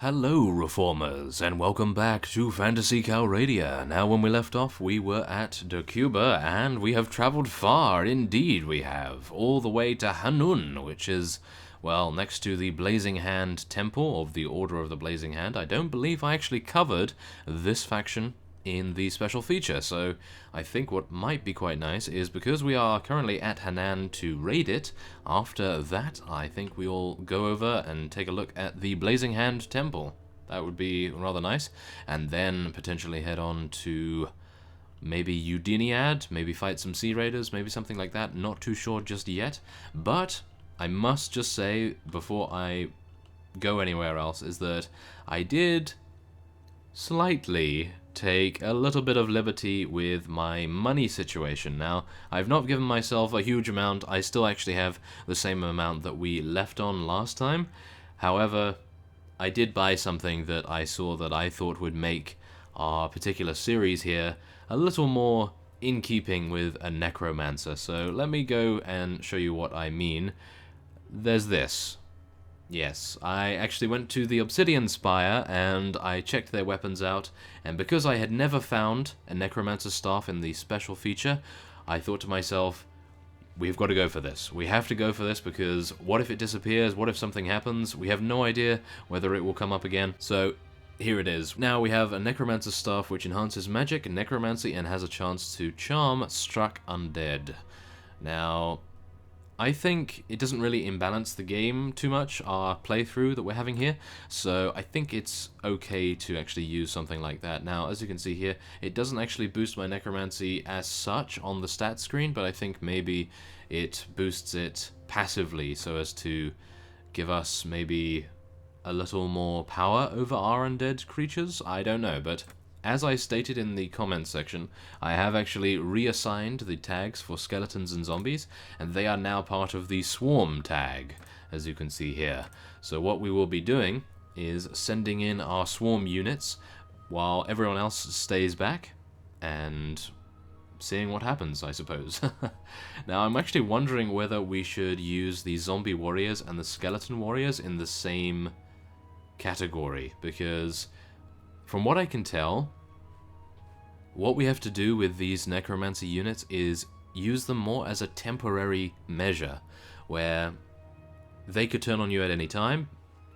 Hello, Reformers, and welcome back to Phantasy Calradia. Now, when we left off, we were at Cuba, and we have travelled far, indeed we have, all the way to Hanun, which is, well, next to the Blazing Hand Temple of the Order of the Blazing Hand. I don't believe I actually covered this faction in the special feature, so I think what might be quite nice is, because we are currently at Hanan to raid it, after that I think we'll go over and take a look at the Blazing Hand Temple. That would be rather nice, and then potentially head on to maybe Udiniad, maybe fight some Sea Raiders, maybe something like that, not too sure just yet, but I must just say, before I go anywhere else, is that I did slightly take a little bit of liberty with my money situation. Now, I've not given myself a huge amount. I still actually have the same amount that we left on last time. However, I did buy something that I saw that I thought would make our particular series here a little more in keeping with a necromancer. So let me go and show you what I mean. There's this. Yes, I actually went to the Obsidian Spire and I checked their weapons out, and because I had never found a necromancer staff in the special feature, I thought to myself, we've got to go for this. We have to go for this, because what if it disappears? What if something happens? We have no idea whether it will come up again. So here it is. Now we have a necromancer staff which enhances magic and necromancy and has a chance to charm struck undead. Now, I think it doesn't really imbalance the game too much, our playthrough that we're having here, so I think it's okay to actually use something like that. Now, as you can see here, it doesn't actually boost my necromancy as such on the stat screen, but I think maybe it boosts it passively so as to give us maybe a little more power over our undead creatures. I don't know, but as I stated in the comments section, I have actually reassigned the tags for skeletons and zombies, and they are now part of the swarm tag, as you can see here. So what we will be doing is sending in our swarm units while everyone else stays back, and seeing what happens, I suppose. Now, I'm actually wondering whether we should use the zombie warriors and the skeleton warriors in the same category, because from what I can tell, what we have to do with these necromancy units is use them more as a temporary measure, where they could turn on you at any time,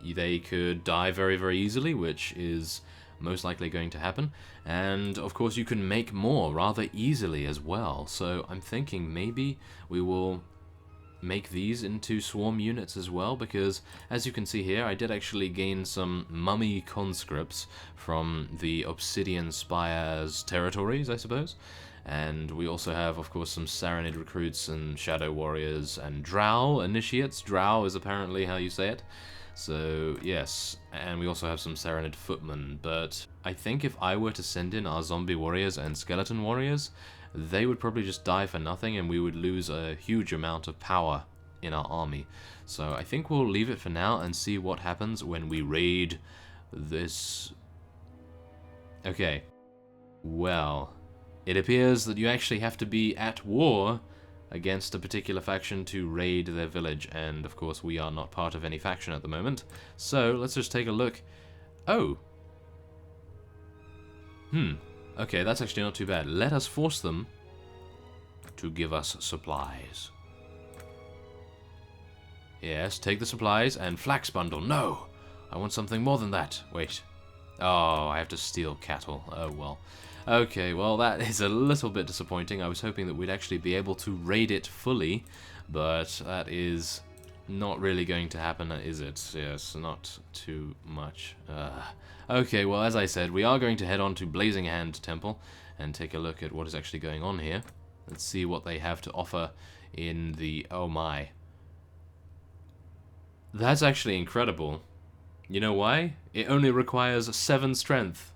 they could die very, very easily, which is most likely going to happen, and of course you can make more rather easily as well. So I'm thinking maybe we will make these into swarm units as well, because as you can see here, I did actually gain some mummy conscripts from the Obsidian Spire's territories, I suppose. And we also have, of course, some Saranid recruits and Shadow Warriors and Drow initiates. Drow is apparently how you say it. So, yes, and we also have some Saranid footmen, but I think if I were to send in our zombie warriors and skeleton warriors, they would probably just die for nothing, and we would lose a huge amount of power in our army. So I think we'll leave it for now and see what happens when we raid this. Okay. Well, it appears that you actually have to be at war against a particular faction to raid their village, and of course we are not part of any faction at the moment. So let's just take a look. Oh. Okay, that's actually not too bad. Let us force them to give us supplies. Yes, take the supplies and flax bundle. No! I want something more than that. Wait. Oh, I have to steal cattle. Oh, well. Okay, well, that is a little bit disappointing. I was hoping that we'd actually be able to raid it fully, but that is not really going to happen, is it? Yes, not too much. Okay, well, as I said, we are going to head on to Blazing Hand Temple and take a look at what is actually going on here. Let's see what they have to offer in the... Oh my. That's actually incredible. You know why? It only requires 7 strength.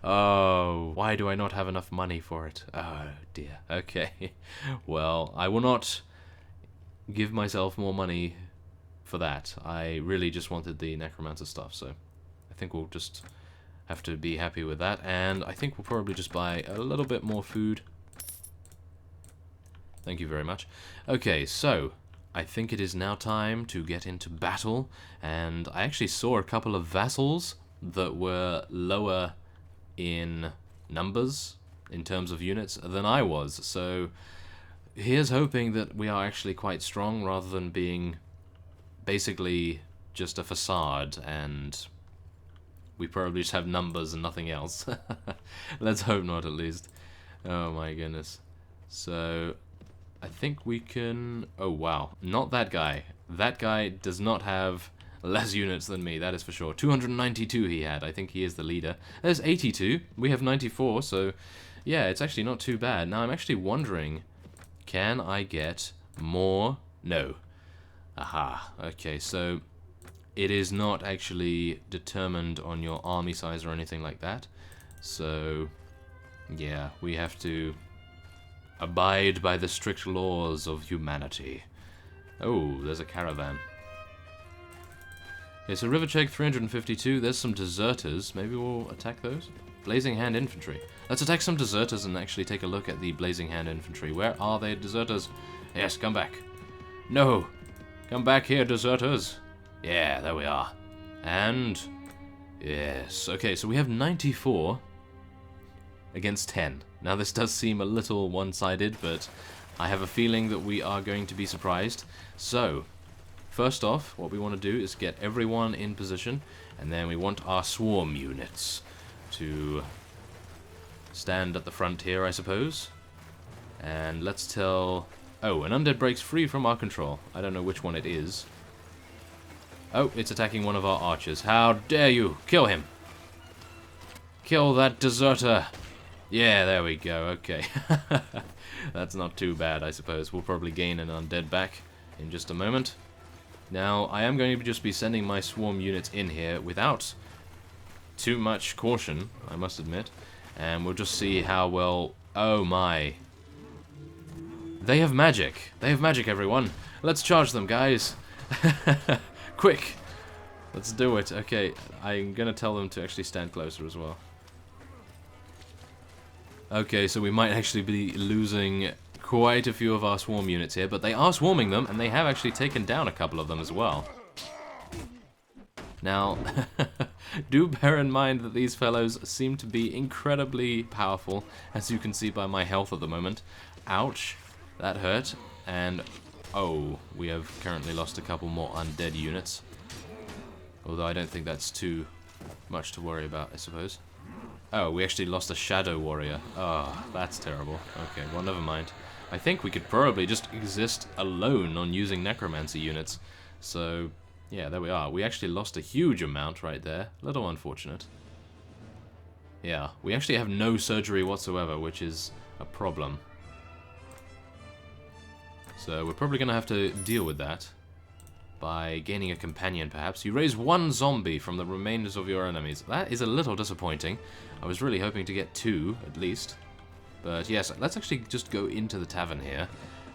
Oh, why do I not have enough money for it? Oh dear. Okay. Well, I will not give myself more money for that. I really just wanted the necromancer stuff, so I think we'll just have to be happy with that, and I think we'll probably just buy a little bit more food. Thank you very much. Okay, so I think it is now time to get into battle, and I actually saw a couple of vassals that were lower in numbers in terms of units than I was, so here's hoping that we are actually quite strong rather than being basically just a facade and we probably just have numbers and nothing else. Let's hope not, at least. Oh my goodness. So I think we can... Oh wow, not that guy. That guy does not have less units than me, that is for sure. 292 he had. I think he is the leader. There's 82. We have 94, so yeah, it's actually not too bad. Now I'm actually wondering, can I get more? No. Aha. Okay, so it is not actually determined on your army size or anything like that. So yeah, we have to abide by the strict laws of humanity. Oh, there's a caravan. Okay, so river check 352. There's some deserters. Maybe we'll attack those? Blazing Hand Infantry. Let's attack some deserters and actually take a look at the Blazing Hand Infantry. Where are they, deserters? Yes, come back. No! Come back here, deserters. Yeah, there we are. And... yes. Okay, so we have 94 against 10. Now this does seem a little one-sided, but I have a feeling that we are going to be surprised. So, first off, what we want to do is get everyone in position, and then we want our swarm units to stand at the front here, I suppose. And let's tell... oh, an undead breaks free from our control. I don't know which one it is. Oh, it's attacking one of our archers. How dare you! Kill him! Kill that deserter! Yeah, there we go, okay. That's not too bad, I suppose. We'll probably gain an undead back in just a moment. Now, I am going to just be sending my swarm units in here without too much caution, I must admit. And we'll just see how well... oh my. They have magic. They have magic, everyone. Let's charge them, guys. Quick. Let's do it. Okay, I'm going to tell them to actually stand closer as well. Okay, so we might actually be losing quite a few of our swarm units here, but they are swarming them, and they have actually taken down a couple of them as well. Now, do bear in mind that these fellows seem to be incredibly powerful, as you can see by my health at the moment. Ouch, that hurt, and oh, we have currently lost a couple more undead units. Although I don't think that's too much to worry about, I suppose. Oh, we actually lost a shadow warrior. Oh, that's terrible. Okay, well, never mind. I think we could probably just exist alone on using necromancer units. So, yeah, there we are. We actually lost a huge amount right there. A little unfortunate. Yeah, we actually have no surgery whatsoever, which is a problem. So we're probably going to have to deal with that by gaining a companion, perhaps. You raise one zombie from the remainders of your enemies. That is a little disappointing. I was really hoping to get 2, at least. But yes, let's actually just go into the tavern here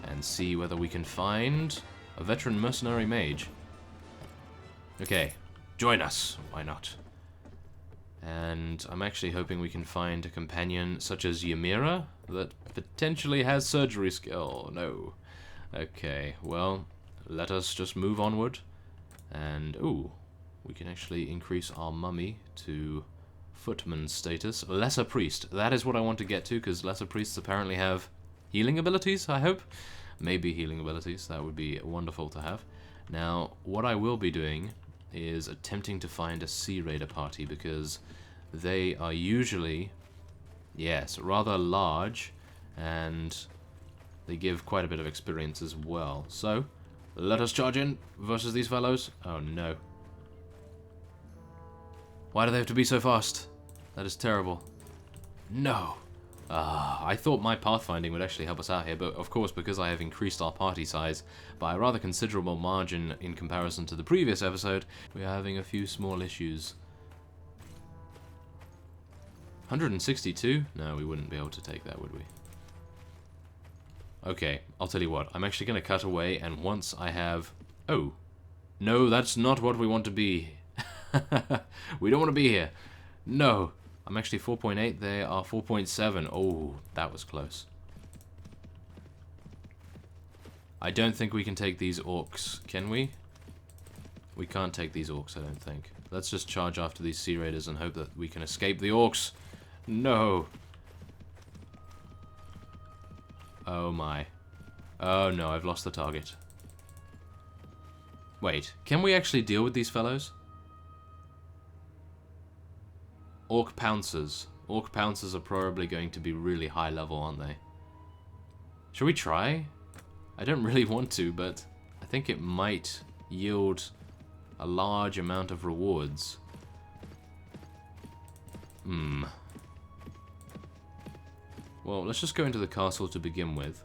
and see whether we can find a veteran mercenary mage. Okay, join us. Why not? And I'm actually hoping we can find a companion such as Ymira that potentially has surgery skill. No. Okay, well, let us just move onward. And, ooh, we can actually increase our mummy to footman status. Lesser priest. That is what I want to get to, because lesser priests apparently have healing abilities, I hope. Maybe healing abilities. That would be wonderful to have. Now, what I will be doing is attempting to find a Sea Raider party, because they are usually, yes, rather large, and they give quite a bit of experience as well. So, let us charge in versus these fellows. Oh no. Why do they have to be so fast? That is terrible. No. I thought my pathfinding would actually help us out here, but of course, because I have increased our party size by a rather considerable margin in comparison to the previous episode, we are having a few small issues. 162? No, we wouldn't be able to take that, would we? Okay, I'll tell you what. I'm actually going to cut away, and once I have... oh. No, that's not what we want to be. We don't want to be here. No. I'm actually 4.8. They are 4.7. Oh, that was close. I don't think we can take these orcs, can we? We can't take these orcs, I don't think. Let's just charge after these sea raiders and hope that we can escape the orcs. No! Oh my. Oh no, I've lost the target. Wait, can we actually deal with these fellows? Orc pouncers. Orc pouncers are probably going to be really high level, aren't they? Should we try? I don't really want to, but I think it might yield a large amount of rewards. Well, let's just go into the castle to begin with.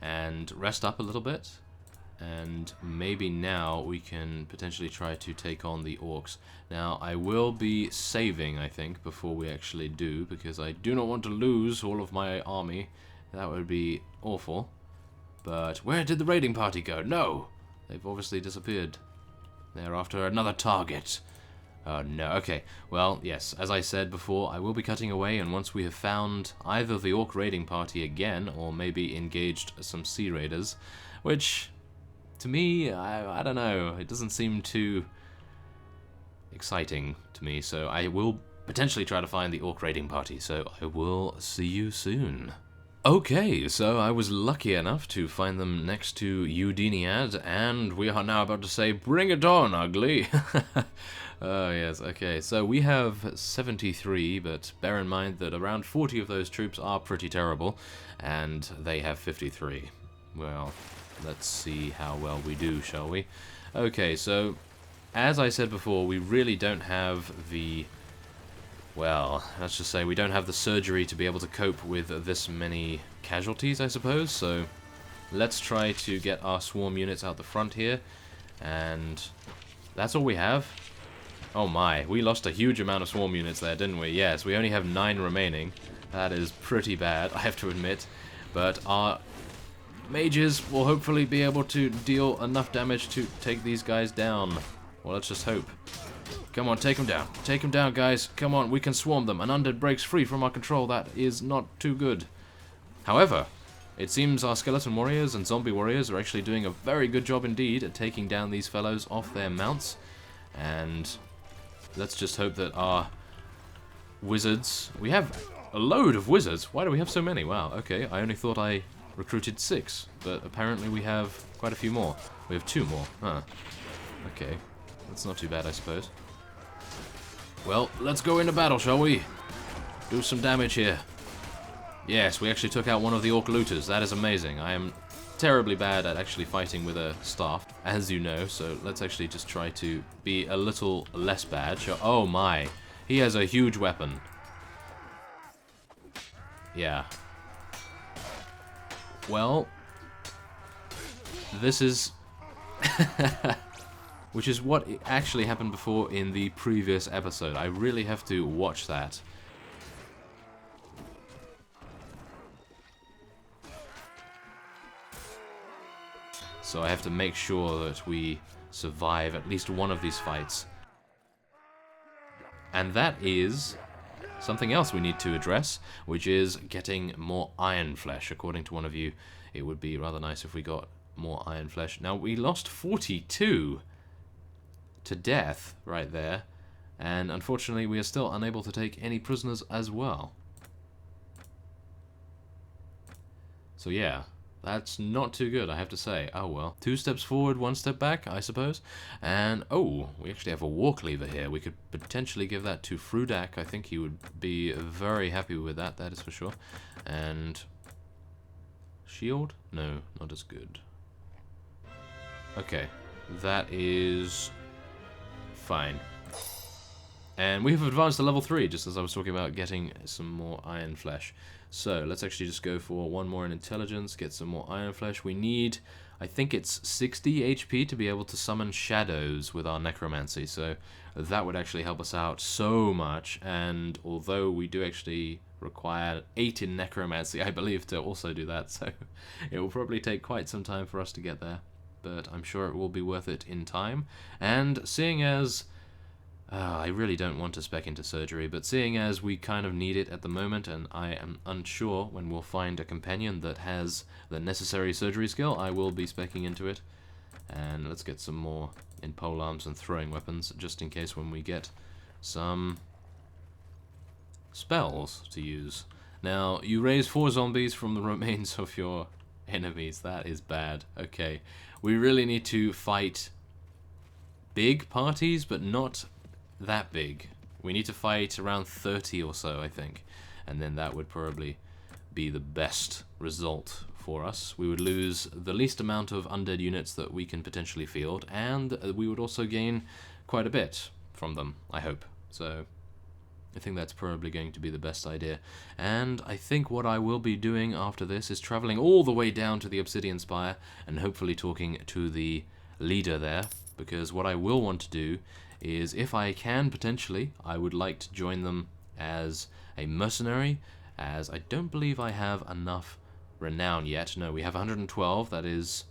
And rest up a little bit. And maybe now we can potentially try to take on the orcs. Now, I will be saving, I think, before we actually do, because I do not want to lose all of my army. That would be awful. But where did the raiding party go? No! They've obviously disappeared. They're after another target. Oh no, okay. Well, yes, as I said before, I will be cutting away, and once we have found either the orc raiding party again, or maybe engaged some sea raiders, which, to me, I don't know, it doesn't seem too exciting to me, so I will potentially try to find the orc raiding party, so I will see you soon. Okay, so I was lucky enough to find them next to Udiniad, and we are now about to say, bring it on, ugly! Oh, yes, okay, so we have 73, but bear in mind that around 40 of those troops are pretty terrible, and they have 53. Well, let's see how well we do, shall we? Okay, so, as I said before, we really don't have the... Well, let's just say we don't have the surgery to be able to cope with this many casualties, I suppose, so let's try to get our swarm units out the front here, and that's all we have. Oh my, we lost a huge amount of swarm units there, didn't we? Yes, we only have 9 remaining. That is pretty bad, I have to admit, but our mages will hopefully be able to deal enough damage to take these guys down. Well, let's just hope. Come on, take them down. Take them down, guys. Come on, we can swarm them. An undead breaks free from our control. That is not too good. However, it seems our skeleton warriors and zombie warriors are actually doing a very good job indeed at taking down these fellows off their mounts. And let's just hope that our wizards... We have a load of wizards. Why do we have so many? Wow, okay. I only thought I recruited 6, but apparently we have quite a few more. We have 2 more. Huh. Okay. That's not too bad, I suppose. Well, let's go into battle, shall we? Do some damage here. Yes, we actually took out one of the orc looters. That is amazing. I am terribly bad at actually fighting with a staff, as you know, so let's actually just try to be a little less bad. Oh my, he has a huge weapon. Yeah. Well, this is... Which is what actually happened before in the previous episode. I really have to watch that. So I have to make sure that we survive at least one of these fights. And that is something else we need to address, which is getting more iron flesh. According to one of you, it would be rather nice if we got more iron flesh. Now, we lost 42 to death right there, and unfortunately we are still unable to take any prisoners as well. So yeah, that's not too good, I have to say. Oh well. 2 steps forward, 1 step back, I suppose. And oh, we actually have a war cleaver here. We could potentially give that to Frudak. I think he would be very happy with that, that is for sure. And shield? No, not as good. Okay, that is fine. And we have advanced to level 3, just as I was talking about getting some more iron flesh. So, let's actually just go for 1 more in intelligence, get some more iron flesh. We need, I think it's 60 HP to be able to summon shadows with our necromancy, so that would actually help us out so much. And although we do actually require 8 in necromancy, I believe, to also do that, so it will probably take quite some time for us to get there. But I'm sure it will be worth it in time. And seeing as I really don't want to spec into surgery, but seeing as we kind of need it at the moment, and I am unsure when we'll find a companion that has the necessary surgery skill, I will be specking into it. And let's get some more in polearms and throwing weapons, just in case when we get some spells to use. Now, you raise 4 zombies from the remains of your enemies. That is bad. Okay, we really need to fight big parties, but not that big. We need to fight around 30 or so, I think, and then that would probably be the best result for us. We would lose the least amount of undead units that we can potentially field, and we would also gain quite a bit from them, I hope. So I think that's probably going to be the best idea. And I think what I will be doing after this is traveling all the way down to the Obsidian Spire and hopefully talking to the leader there, because what I will want to do is, if I can potentially, I would like to join them as a mercenary, as I don't believe I have enough renown yet. No, we have 112, that is,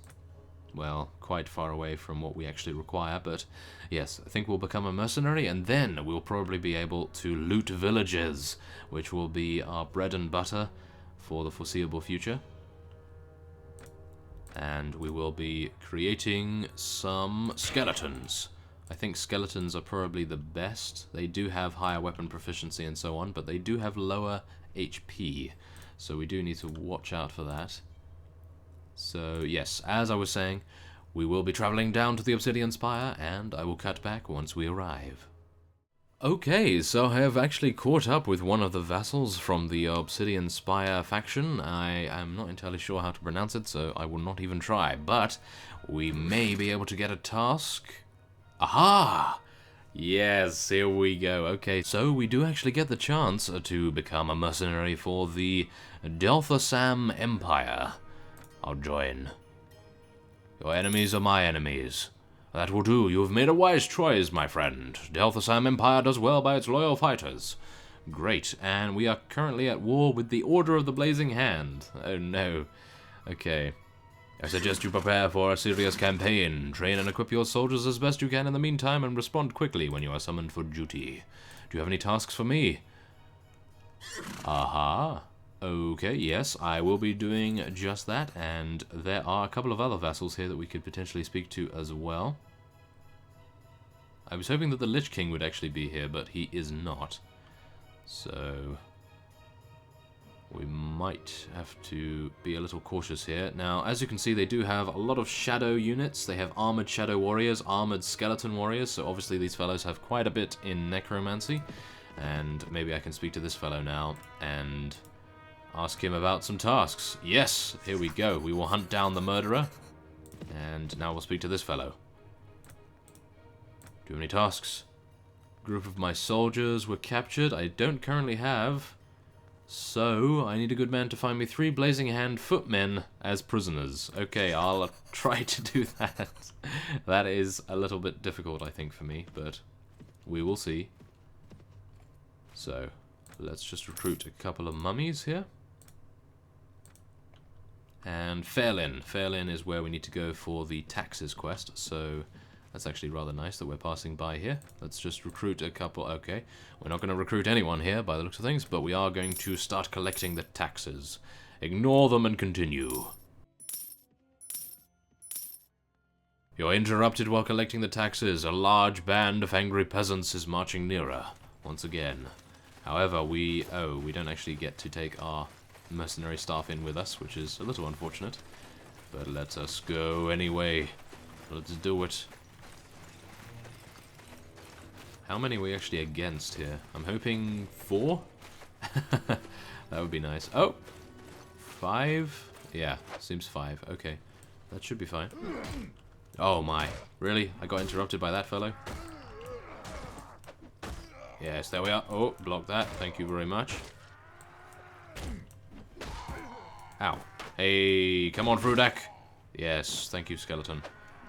well, quite far away from what we actually require, but yes, I think we'll become a mercenary, and then we'll probably be able to loot villages, which will be our bread and butter for the foreseeable future. And we will be creating some skeletons. I think skeletons are probably the best. They do have higher weapon proficiency and so on, but they do have lower HP, so we do need to watch out for that. So yes, as I was saying, we will be traveling down to the Obsidian Spire, and I will cut back once we arrive. Okay, so I have actually caught up with one of the vassals from the Obsidian Spire faction. I am not entirely sure how to pronounce it, so I will not even try, but we may be able to get a task. Aha! Yes, here we go. Okay, so we do actually get the chance to become a mercenary for the Delthasam Empire. I'll join. Your enemies are my enemies. That will do. You have made a wise choice, my friend. Delthasam Empire does well by its loyal fighters. Great, and we are currently at war with the Order of the Blazing Hand. Oh no. Okay. I suggest you prepare for a serious campaign. Train and equip your soldiers as best you can in the meantime, and respond quickly when you are summoned for duty. Do you have any tasks for me? Aha. Okay, yes, I will be doing just that, and there are a couple of other vassals here that we could potentially speak to as well. I was hoping that the Lich King would actually be here, but he is not. So we might have to be a little cautious here. Now, as you can see, they do have a lot of shadow units. They have armored shadow warriors, armored skeleton warriors, so obviously these fellows have quite a bit in necromancy. And maybe I can speak to this fellow now and ask him about some tasks. Yes, here we go. We will hunt down the murderer. And now we'll speak to this fellow. Do you have any tasks? Group of my soldiers were captured. I don't currently have. So, I need a good man to find me 3 Blazing Hand footmen as prisoners. Okay, I'll try to do that. That is a little bit difficult, I think, for me, but we will see. So, let's just recruit a couple of mummies here. And Fairlin. Fairlin is where we need to go for the taxes quest, so that's actually rather nice that we're passing by here. Let's just recruit a couple. Okay, we're not going to recruit anyone here by the looks of things, but we are going to start collecting the taxes. Ignore them and continue. You're interrupted while collecting the taxes. A large band of angry peasants is marching nearer, once again. However, we don't actually get to take our mercenary staff in with us, which is a little unfortunate. But let us go anyway. Let's do it. How many are we actually against here? I'm hoping 4? That would be nice. Oh! 5? Yeah, seems 5. Okay. That should be fine. Oh my. Really? I got interrupted by that fellow? Yes, there we are. Oh, block that. Thank you very much. Ow. Hey, come on, Frudak. Yes, thank you, skeleton.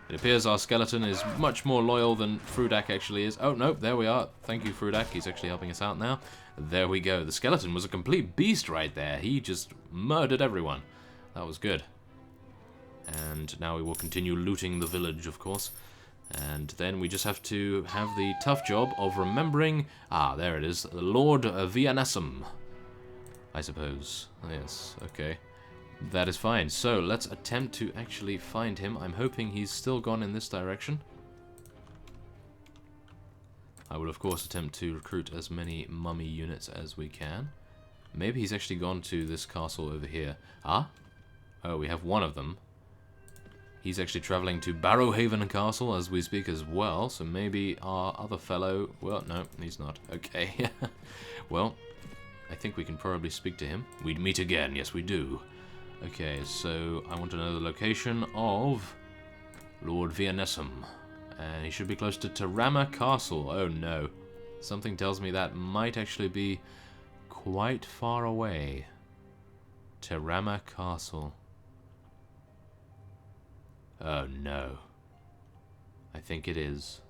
It appears our skeleton is much more loyal than Frudak actually is. Oh, no, there we are. Thank you, Frudak. He's actually helping us out now. There we go. The skeleton was a complete beast right there. He just murdered everyone. That was good. And now we will continue looting the village, of course. And then we just have to have the tough job of remembering... Ah, there it is. Lord Vianessum, I suppose. Yes, okay. That is fine. So, let's attempt to actually find him. I'm hoping he's still gone in this direction. I will, of course, attempt to recruit as many mummy units as we can. Maybe he's actually gone to this castle over here. Ah? Oh, we have one of them. He's actually traveling to Barrowhaven Castle as we speak as well, so maybe our other fellow... Well, no, he's not. Okay. Well, I think we can probably speak to him. We'd meet again, yes we do. Okay, so I want to know the location of Lord Vianessum. And he should be close to Tarama Castle. Oh no. Something tells me that might actually be quite far away. Tarama Castle. Oh no. I think it is.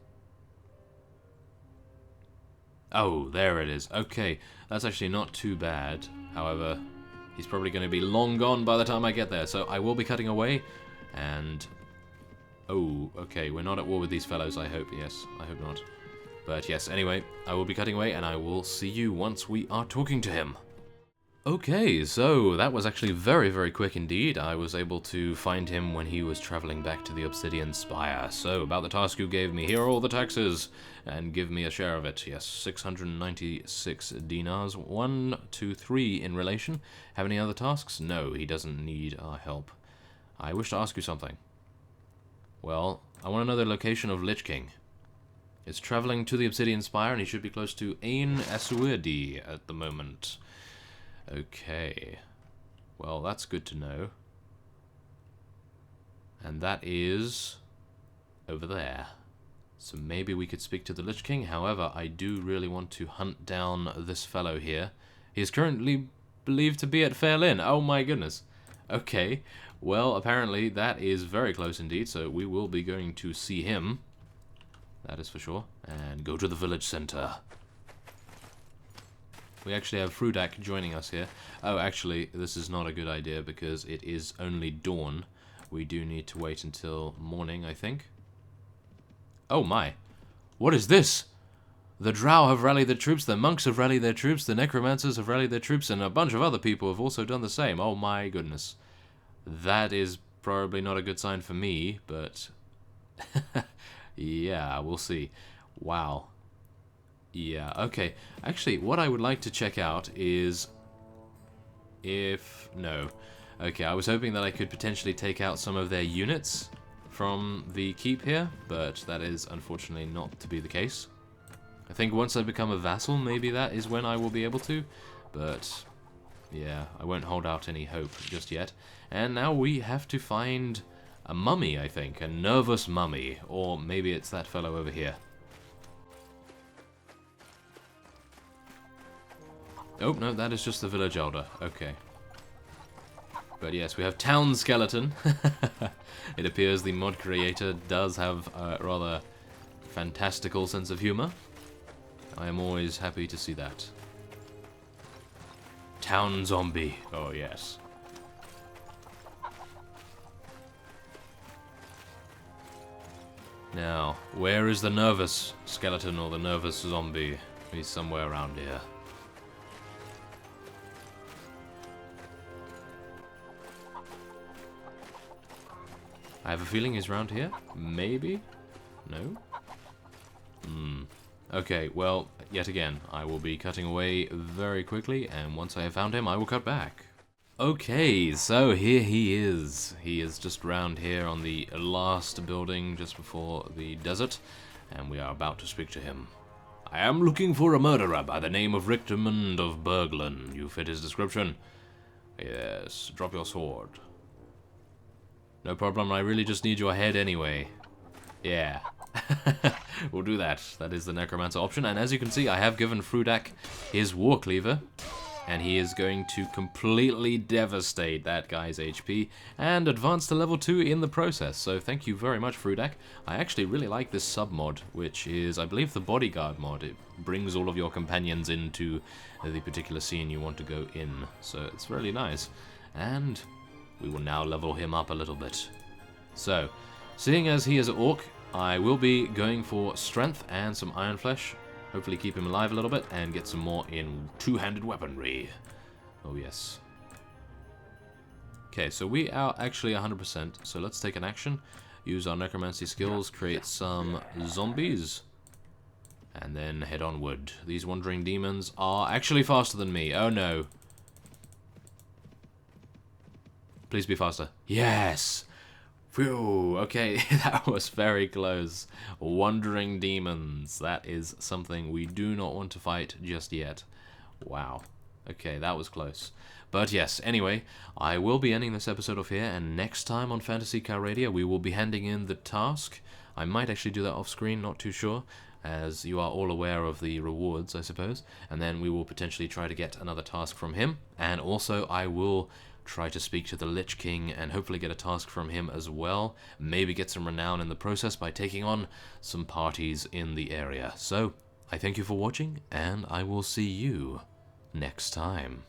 Oh, there it is. Okay, that's actually not too bad. However, he's probably going to be long gone by the time I get there. So I will be cutting away. And... Oh, okay, we're not at war with these fellows, I hope. Yes, I hope not. But yes, anyway, I will be cutting away, and I will see you once we are talking to him. Okay, so that was actually very, very quick indeed. I was able to find him when he was traveling back to the Obsidian Spire. So, about the task you gave me, here are all the taxes, and give me a share of it. Yes, 696 dinars, 1, 2, 3 in relation. Have any other tasks? No, he doesn't need our help. I wish to ask you something. Well, I want to know the location of Lich King. It's traveling to the Obsidian Spire, and he should be close to Ain Asuirdi at the moment. Okay. Well, that's good to know. And that is over there. So maybe we could speak to the Lich King. However, I do really want to hunt down this fellow here. He is currently believed to be at Fairlin. Oh my goodness. Okay. Well, apparently that is very close indeed, so we will be going to see him. That is for sure. And go to the village center. We actually have Frudak joining us here. Oh, actually, this is not a good idea because it is only dawn. We do need to wait until morning, I think. Oh my. What is this? The drow have rallied their troops, the monks have rallied their troops, the necromancers have rallied their troops, and a bunch of other people have also done the same. Oh my goodness. That is probably not a good sign for me, but... yeah, we'll see. Wow. Yeah, okay. Actually, what I would like to check out is... No. Okay, I was hoping that I could potentially take out some of their units from the keep here, but that is unfortunately not to be the case. I think once I become a vassal, maybe that is when I will be able to, but yeah, I won't hold out any hope just yet. And now we have to find a mummy, I think, a nervous mummy, or maybe it's that fellow over here. Oh, no, that is just the village elder. Okay. But yes, we have Town Skeleton. It appears the mod creator does have a rather fantastical sense of humor. I am always happy to see that. Town Zombie. Oh, yes. Now, where is the nervous skeleton or the nervous zombie? He's somewhere around here. I have a feeling he's around here. Maybe? No? Okay, well, yet again, I will be cutting away very quickly, and once I have found him, I will cut back. Okay, so here he is. He is just round here on the last building just before the desert, and we are about to speak to him. I am looking for a murderer by the name of Richmond of Berglund. You fit his description? Yes, drop your sword. No problem, I really just need your head anyway. Yeah. We'll do that. That is the necromancer option, and as you can see, I have given Frudak his warcleaver, and he is going to completely devastate that guy's HP, and advance to level 2 in the process, so thank you very much, Frudak. I actually really like this sub-mod, which is, I believe, the bodyguard mod. It brings all of your companions into the particular scene you want to go in, so it's really nice. And we will now level him up a little bit. So, seeing as he is an orc, I will be going for strength and some iron flesh. Hopefully keep him alive a little bit and get some more in two-handed weaponry. Oh yes. Okay, so we are actually 100%, so let's take an action. Use our necromancy skills, create some zombies, and then head onward. These wandering demons are actually faster than me. Oh no. Please be faster. Yes! Phew, okay, that was very close. Wandering demons. That is something we do not want to fight just yet. Wow. Okay, that was close. But yes, anyway, I will be ending this episode off here, and next time on Phantasy Calradia, we will be handing in the task. I might actually do that off screen, not too sure, as you are all aware of the rewards, I suppose. And then we will potentially try to get another task from him, and also I will try to speak to the Lich King and hopefully get a task from him as well. Maybe get some renown in the process by taking on some parties in the area. So, I thank you for watching, and I will see you next time.